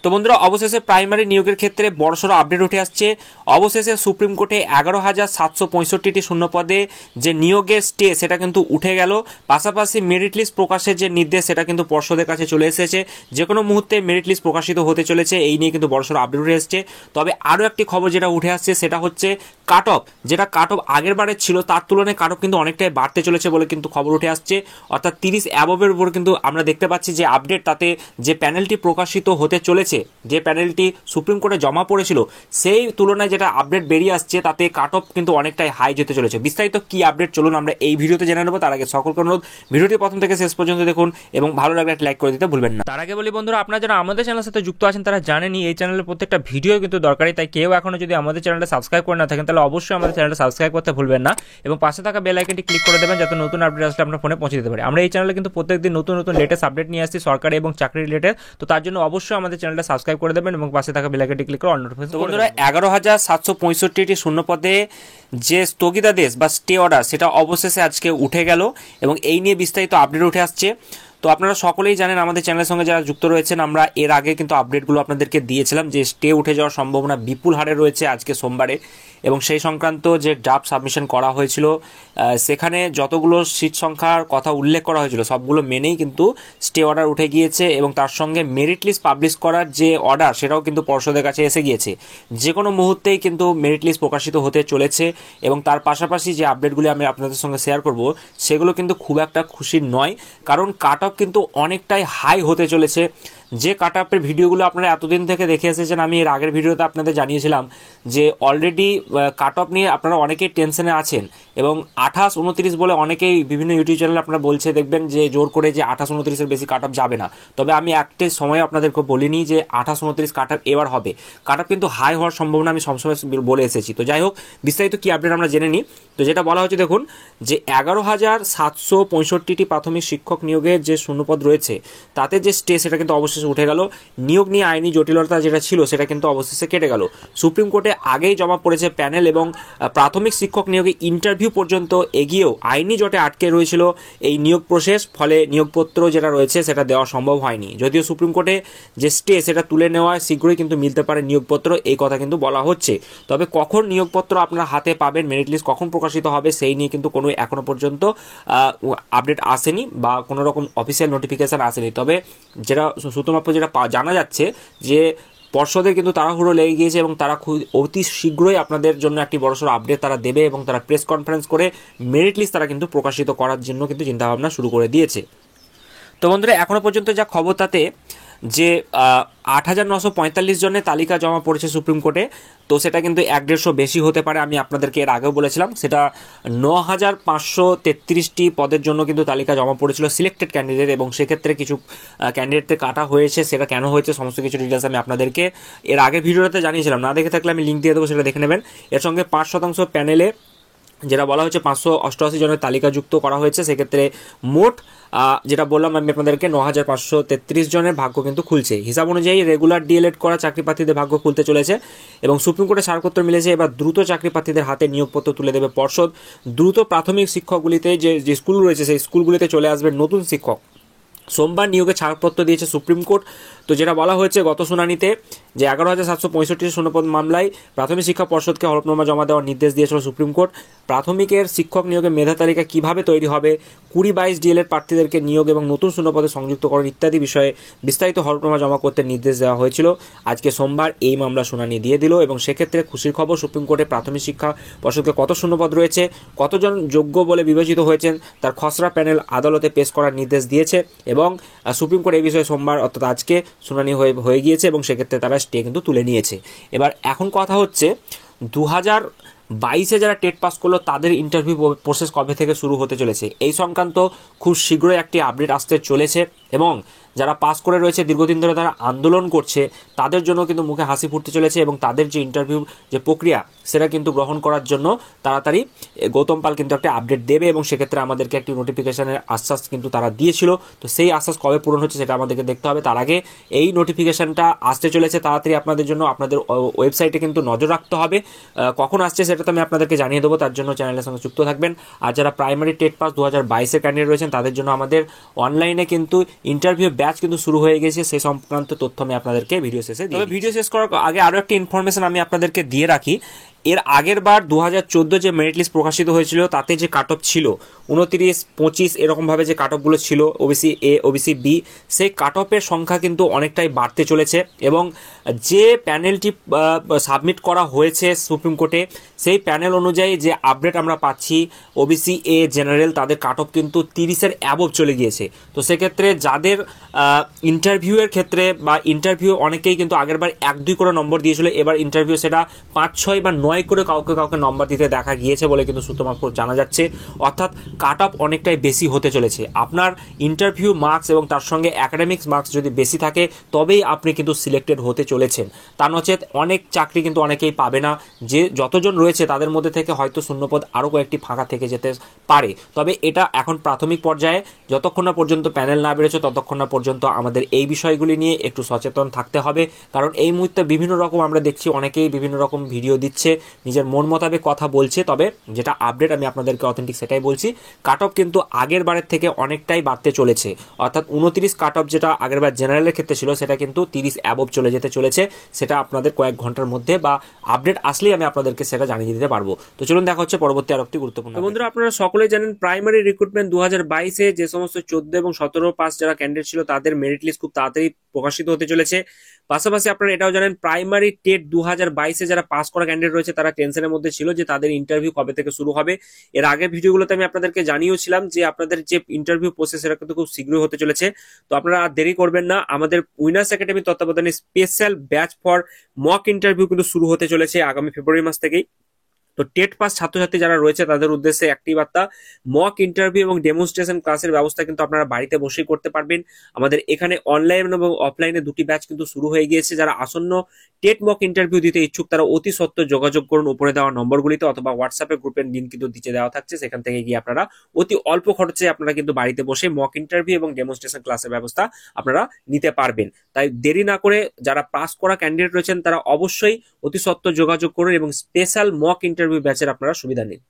তো বন্ধুরা অবশেষে প্রাইমারি নিয়োগের ক্ষেত্রে বড়সড় আপডেট উঠে আসছে। অবশেষে সুপ্রিম কোর্টে 11,765টি শূন্যপদে যে নিয়োগের স্টে সেটা কিন্তু উঠে গেল। পাশাপাশি মেরিট লিস্ট প্রকাশের যে নির্দেশ সেটা কিন্তু পর্ষদের কাছে চলে এসেছে। যে কোনো মুহূর্তে মেরিট লিস্ট প্রকাশিত হতে চলেছে, এই নিয়ে কিন্তু বড়সড় আপডেট উঠে এসেছে। তবে আরও একটি খবর যেটা উঠে আসছে সেটা হচ্ছে কাট অফ, যেটা কাট অফ আগের বারের ছিল তার তুলনায় কাট অফ কিন্তু অনেকটাই বাড়তে চলেছে বলে কিন্তু খবর উঠে আসছে। অর্থাৎ 30 অ্যাবভের উপর কিন্তু আমরা দেখতে পাচ্ছি যে আপডেট, তাতে যে প্যানেলটি প্রকাশিত হতে চলেছে, যে প্যানেলটি সুপ্রিম কোর্টে জমা পড়েছিল সেই তুলনায় যেটা আপডেট বেরিয়ে আসছে তাতে কাট অফ কিন্তু অনেকটাই হাই যেতে চলেছে। বিস্তারিত কি আপডেট চলুন আমরা এই ভিডিওতে জেনে নেব। তার আগে সকলকে অনুরোধ, ভিডিওটি প্রথম থেকে শেষ পর্যন্ত দেখুন এবং ভালো লাগলে একটা লাইক করে দিতে ভুলবেন না। তার আগে বলি বন্ধুরা, আপনারা যারা আমাদের চ্যানেলের সাথে যুক্ত আছেন তারা জানেনই এই চ্যানেলের প্রত্যেকটা ভিডিও কিন্তু দরকারি, তাই কেউ এখনো যদি আমাদের চ্যানেলটা সাবস্ক্রাইব করে না থাকেন তাহলে অবশ্যই আমাদের চ্যানেলটা সাবস্ক্রাইব করতে ভুলবেন না এবং পাশে থাকা বেল আইকনটি ক্লিক করে দেবেন যাতে নতুন আপডেট আসলে আপনার ফোনে পৌঁছে দিতে পারে। আমরা এই চ্যানেলে কিন্তু প্রত্যেকদিন নতুন নতুন লেটেস্ট আপডেট নিয়ে আসছি সরকারি এবং চাকরি রিলেটেড, তো তার জন্য অবশ্যই আমাদের চ্যানেলটা সাবস্ক্রাইব করে দেবেন এবং পাশে থাকা বেল আইকনটি ক্লিক করে অল নোটিফিকেশন। তো বন্ধুরা 11,765টি শূন্যপদে যে স্থগিতাদেশ বা স্টে অর্ডার সেটা অবশেষে আজকে উঠে গেল এবং এই নিয়ে বিস্তারিত আপডেট উঠে আসছে। তো আপনারা সকলেই জানেন, আমাদের চ্যানেলের সঙ্গে যারা যুক্ত রয়েছেন, আমরা এর আগে কিন্তু আপডেটগুলো আপনাদেরকে দিয়েছিলাম যে স্টে উঠে যাওয়ার সম্ভাবনা বিপুল হারে রয়েছে আজকে সোমবারে, এবং সেই সংক্রান্ত যে ড্রাফট সাবমিশন করা হয়েছিল সেখানে যতগুলো সিট সংখ্যার কথা উল্লেখ করা হয়েছিল সবগুলো মেনেই কিন্তু স্টে অর্ডার উঠে গিয়েছে এবং তার সঙ্গে মেরিট লিস্ট পাবলিশ করার যে অর্ডার সেটাও কিন্তু পর্ষদের কাছে এসে গিয়েছে। যে কোনো মুহূর্তেই কিন্তু মেরিট লিস্ট প্রকাশিত হতে চলেছে এবং তার পাশাপাশি যে আপডেটগুলি আমি আপনাদের সঙ্গে শেয়ার করব সেগুলো কিন্তু খুব একটা খুশির নয়, কারণ কাট অফ কিন্তু অনেকটাই হাই হতে চলেছে। যে কাট অফের ভিডিওগুলো আপনারা এতদিন থেকে দেখে এসেছেন, আমি এর আগের ভিডিওতে আপনাদের জানিয়েছিলাম যে অলরেডি কাট অফ নিয়ে আপনারা অনেকেই টেনশনে আছেন এবং 28, 29 বলে অনেকেই বিভিন্ন ইউটিউব চ্যানেলে আপনারা বলছে দেখবেন যে জোর করে যে 28, 29-এর বেশি কাট অফ যাবে না। তবে আমি একটা সময় আপনাদেরকে বলিনি যে 28, 29 কাট অফ এবার হবে। কাট অফ কিন্তু হাই হওয়ার সম্ভাবনা আমি সবসময় বলে এসেছি। তো যাই হোক, বিস্তারিত কি আপডেট আমরা জেনে নিই। তো যেটা বলা হচ্ছে দেখুন, যে 11,765টি প্রাথমিক শিক্ষক নিয়োগের যে শূন্যপদ রয়েছে তাতে যে স্টে সেটা কিন্তু অবশেষে উঠে গেল। নিয়োগ নিয়ে আইনি জটিলতা যেটা ছিল সেটা কিন্তু অবশেষে কেটে গেল। সুপ্রিম কোর্টে আগেই জমা পড়েছে প্যানেল এবং প্রাথমিক শিক্ষক নিয়োগে ইন্টারভিউ পর্যন্ত এগিয়েও আইনি জটে আটকে রয়েছিল এই নিয়োগ প্রসেস, ফলে নিয়োগপত্র যেটা রয়েছে সেটা দেওয়া সম্ভব হয়নি। যদিও সুপ্রিম কোর্টে যে স্টে সেটা তুলে নেওয়া শীঘ্রই কিন্তু মিলতে পারে নিয়োগপত্র, এই কথা কিন্তু বলা হচ্ছে। তবে কখন নিয়োগপত্র আপনার হাতে পাবেন, মেরিট লিস্ট কখন প্রকাশিত হবে সেই নিয়ে কিন্তু কোনো এখনো পর্যন্ত আপডেট আসেনি বা কোনো রকম অফিসিয়াল নোটিফিকেশান আসেনি। তবে যেটা শুধুমাত্র যেটা জানা যাচ্ছে যে পর্ষদের কিন্তু তাড়াহুড়ো লেগে গিয়েছে এবং তারা অতি শীঘ্রই আপনাদের জন্য একটি বড়সড় আপডেট তারা দেবে এবং তারা প্রেস কনফারেন্স করে মেরিট লিস্ট তারা কিন্তু প্রকাশিত করার জন্য কিন্তু চিন্তাভাবনা শুরু করে দিয়েছে। তো বন্ধুরা এখনও পর্যন্ত যা খবর তাতে যে 8,945 জনের তালিকা জমা পড়েছে সুপ্রিম কোর্টে, তো সেটা কিন্তু 150 বেশি হতে পারে। আমি আপনাদেরকে এর আগেও বলেছিলাম সেটা 9,533টি পদের জন্য কিন্তু তালিকা জমা পড়েছিল সিলেক্টেড ক্যান্ডিডেট, এবং সেক্ষেত্রে কিছু ক্যান্ডিডেটকে কাটা হয়েছে। সেটা কেন হয়েছে সমস্ত কিছু ডিটেলস আমি আপনাদেরকে এর আগের ভিডিওতে জানিয়েছিলাম, না দেখে থাকলে আমি লিঙ্ক দিয়ে দেবো, সেটা দেখে নেবেন। এর সঙ্গে 5% প্যানেলে যেটা বলা হচ্ছে 588 জনের তালিকা যুক্ত করা হয়েছে। সেক্ষেত্রে মোট যেটা বললাম আমি আপনাদেরকে 9,533 জনের ভাগ্য কিন্তু খুলছে। হিসাব অনুযায়ী রেগুলার ডিএলএড করা চাকরি প্রার্থীদের ভাগ্য খুলতে চলেছে এবং সুপ্রিম কোর্টে ছাড়পত্র মিলেছে। এবার দ্রুত চাকরি প্রার্থীদের হাতে নিয়োগপত্র তুলে দেবে পর্ষদ। দ্রুত প্রাথমিক শিক্ষকগুলিতে যে স্কুল রয়েছে সেই স্কুলগুলিতে চলে আসবে নতুন শিক্ষক। সোমবার নিয়োগে ছাড়পত্র দিয়েছে সুপ্রিম কোর্ট। তো যেটা বলা হয়েছে গত শুনানিতে যে 11,765 শূন্যপদ মামলায় প্রাথমিক শিক্ষা পর্ষদকে হলফনামা জমা দেওয়ার নির্দেশ দিয়েছিল সুপ্রিম কোর্ট। প্রাথমিকের শিক্ষক নিয়োগে মেধা তালিকা কীভাবে তৈরি হবে, 20-22 ডিএলএড প্রার্থীদেরকে নিয়োগ এবং নতুন শূন্যপদে সংযুক্তকরণ ইত্যাদি বিষয়ে বিস্তারিত হলফনামা জমা করতে নির্দেশ দেওয়া হয়েছিল। আজকে সোমবার এই মামলা শুনানি দিয়ে দিল এবং সেক্ষেত্রে খুশির খবর, সুপ্রিম কোর্টে প্রাথমিক শিক্ষা পর্ষদকে কত শূন্যপদ রয়েছে, কতজন যোগ্য বলে বিবেচিত হয়েছেন তার খসড়া প্যানেল আদালতে পেশ করার নির্দেশ দিয়েছে এবং সুপ্রিম কোর্ট এই বিষয়ে সোমবার অর্থাৎ আজকে শুনানি হয়ে গিয়েছে এবং সেক্ষেত্রে তারা স্টে কিন্তু তুলে নিয়েছে। এবার এখন কথা হচ্ছে 2022-এ যারা টেট পাস করলো তাদের ইন্টারভিউ প্রসেস কবে থেকে শুরু হতে চলেছে এই সংক্রান্ত খুব শীঘ্রই একটি আপডেট আসতে চলেছে এবং যারা পাস করে রয়েছে দীর্ঘদিন ধরে তারা আন্দোলন করছে তাদের জন্য কিন্তু মুখে হাসি ফুটতে চলেছে এবং তাদের যে ইন্টারভিউ যে প্রক্রিয়া সেটা কিন্তু গ্রহণ করার জন্য তাড়াতাড়ি গৌতম পাল কিন্তু একটা আপডেট দেবে এবং সেক্ষেত্রে আমাদেরকে একটি নোটিফিকেশনের আশ্বাস কিন্তু তারা দিয়েছিল। তো সেই আশ্বাস কবে পূরণ হচ্ছে সেটা আমাদেরকে দেখতে হবে। তার আগে এই নোটিফিকেশনটা আসতে চলেছে তাড়াতাড়ি আপনাদের জন্য, আপনাদের ওয়েবসাইটে কিন্তু নজর রাখতে হবে কখন আসছে সেটা তো আমি আপনাদেরকে জানিয়ে দেবো, তার জন্য চ্যানেলের সঙ্গে যুক্ত থাকবেন। আর যারা প্রাইমারি টেট পাস 2022-এর ক্যান্ডিডেট রয়েছেন তাদের জন্য আমাদের অনলাইনে কিন্তু ইন্টারভিউ ব্যাচ কিন্তু শুরু হয়ে গেছে, সেই সংক্রান্ত তথ্য আমি আপনাদেরকে ভিডিও শেষে দিই। তবে ভিডিও শেষ করার আগে আরও একটা ইনফরমেশন আমি আপনাদেরকে দিয়ে রাখি। এর আগের বার 2014 যে মেরিট লিস্ট প্রকাশিত হয়েছিল তাতে যে কাট অফ ছিল 29, 25 এরকমভাবে যে কাট অফগুলো ছিল ওবিসি এ, ওবিসি বি, সেই কাট অফের সংখ্যা কিন্তু অনেকটাই বাড়তে চলেছে এবং যে প্যানেলটি সাবমিট করা হয়েছে সুপ্রিম কোর্টে সেই প্যানেল অনুযায়ী যে আপডেট আমরা পাচ্ছি ওবিসি এ জেনারেল তাদের কাট অফ কিন্তু 30-এর অ্যাবভ চলে গিয়েছে। তো সেক্ষেত্রে যাদের ইন্টারভিউয়ের ক্ষেত্রে বা ইন্টারভিউ অনেকেই কিন্তু আগেরবার 1-2 করে নম্বর দিয়েছিল, এবার ইন্টারভিউ সেটা 5, 6 বা 9 করে কাউকে নম্বর দিতে দেখা গিয়েছে বলে কিন্তু সূত্র মারফত জানা যাচ্ছে। অর্থাৎ কাট অফ অনেকটাই বেশি হতে চলেছে। আপনার ইন্টারভিউ মার্কস এবং তার সঙ্গে অ্যাকাডেমিক্স মার্কস যদি বেশি থাকে তবেই আপনি কিন্তু সিলেক্টেড হতে চলেছেন, তা নচেত অনেক চাকরি কিন্তু অনেকেই পাবে না। যে যতজন রয়েছে তাদের মধ্যে থেকে হয়তো শূন্যপদ আরও কয়েকটি ফাঁকা থেকে যেতে পারে। তবে এটা এখন প্রাথমিক পর্যায়ে, যতক্ষণ না পর্যন্ত প্যানেল না বেরোচ্ছে ততক্ষণ না পর্যন্ত আমাদের এই বিষয়গুলি নিয়ে একটু সচেতন থাকতে হবে। কারণ এই মুহূর্তে বিভিন্ন রকম আমরা দেখছি অনেকেই বিভিন্ন রকম ভিডিও দিচ্ছে, নিজের মন মোতাবেক কথা বলছে। তবে যেটা আপডেট আমি আপনাদেরকে অথেন্টিক সেটাই বলছি, কাট অফ কিন্তু আগের বারের থেকে অনেকটাই বাড়তে চলেছে। অর্থাৎ 29 কাট অফ যেটা আগের বার জেনারেলের ক্ষেত্রে ছিল সেটা কিন্তু 30 অ্যাবভ চলে যেতে চলেছে। সেটা আপনাদের কয়েক ঘন্টার মধ্যে বা আপডেট আসলেই আমি আপনাদেরকে সেটা জানিয়ে দিতে পারবো। তো চলুন দেখা হচ্ছে পরবর্তী আর একটি গুরুত্বপূর্ণ। বন্ধুরা, আপনারা সকলেই জানেন প্রাইমারি রিক্রুটমেন্ট 2022-এ যে সমস্ত 14 এবং 17 পাস যারা ক্যান্ডিডেট ছিল তাদের মেরিট লিস্ট খুব তাড়াতাড়ি প্রকাশিত হতে চলেছে। পাশাপাশি আপনারা এটাও জানেন প্রাইমারি টেট 2022-এ যারা পাস করা ক্যান্ডিডেট রয়েছে তারা টেনশনের মধ্যে ছিল যে তাদের ইন্টারভিউ কবে থেকে শুরু হবে। এর আগের ভিডিওগুলোতে আমি আপনাদেরকে জানিয়েছিলাম যে আপনাদের যে ইন্টারভিউ প্রসেস সেটা কিন্তু খুব শীঘ্রই হতে চলেছে। তো আপনারা আর দেরি করবেন না, আমাদের উইনার্স একাডেমি তত্ত্বাবধানে special batch for mock interview কিন্তু শুরু হতে চলেছে আগামী ফেব্রুয়ারি মাস থেকেই। তো টেট পাস ছাত্রছাত্রী যারা রয়েছে তাদের উদ্দেশ্যে একটি বার্তা, মক ইন্টারভিউ এবং ডেমনস্ট্রেশন ক্লাসের ব্যবস্থা কিন্তু আপনারা বাড়িতে বসেই করতে পারবেন। আমাদের এখানে অনলাইন এবং অফলাইনে দুটি ব্যাচ কিন্তু শুরু হয়ে গিয়েছে। যারা আসন্ন টেট মক ইন্টারভিউ দিতে ইচ্ছুক তারা অতি সত্ত্বর যোগাযোগ করুন উপরে দেওয়া নম্বরগুলিতে, অথবা হোয়াটসঅ্যাপে গ্রুপের লিঙ্ক কিন্তু নিচে দেওয়া থাকছে, সেখান থেকে গিয়ে আপনারা অতি অল্প খরচে আপনারা কিন্তু বাড়িতে বসে মক ইন্টারভিউ এবং ডেমনস্ট্রেশন ক্লাসের ব্যবস্থা আপনারা নিতে পারবেন। তাই দেরি না করে যারা পাস করা ক্যান্ডিডেট রয়েছেন তারা অবশ্যই অতি সত্ত্বর যোগাযোগ করুন এবং স্পেশাল মক ইন্টারভিউ ব্যাচের আপনারা সুবিধা নিন।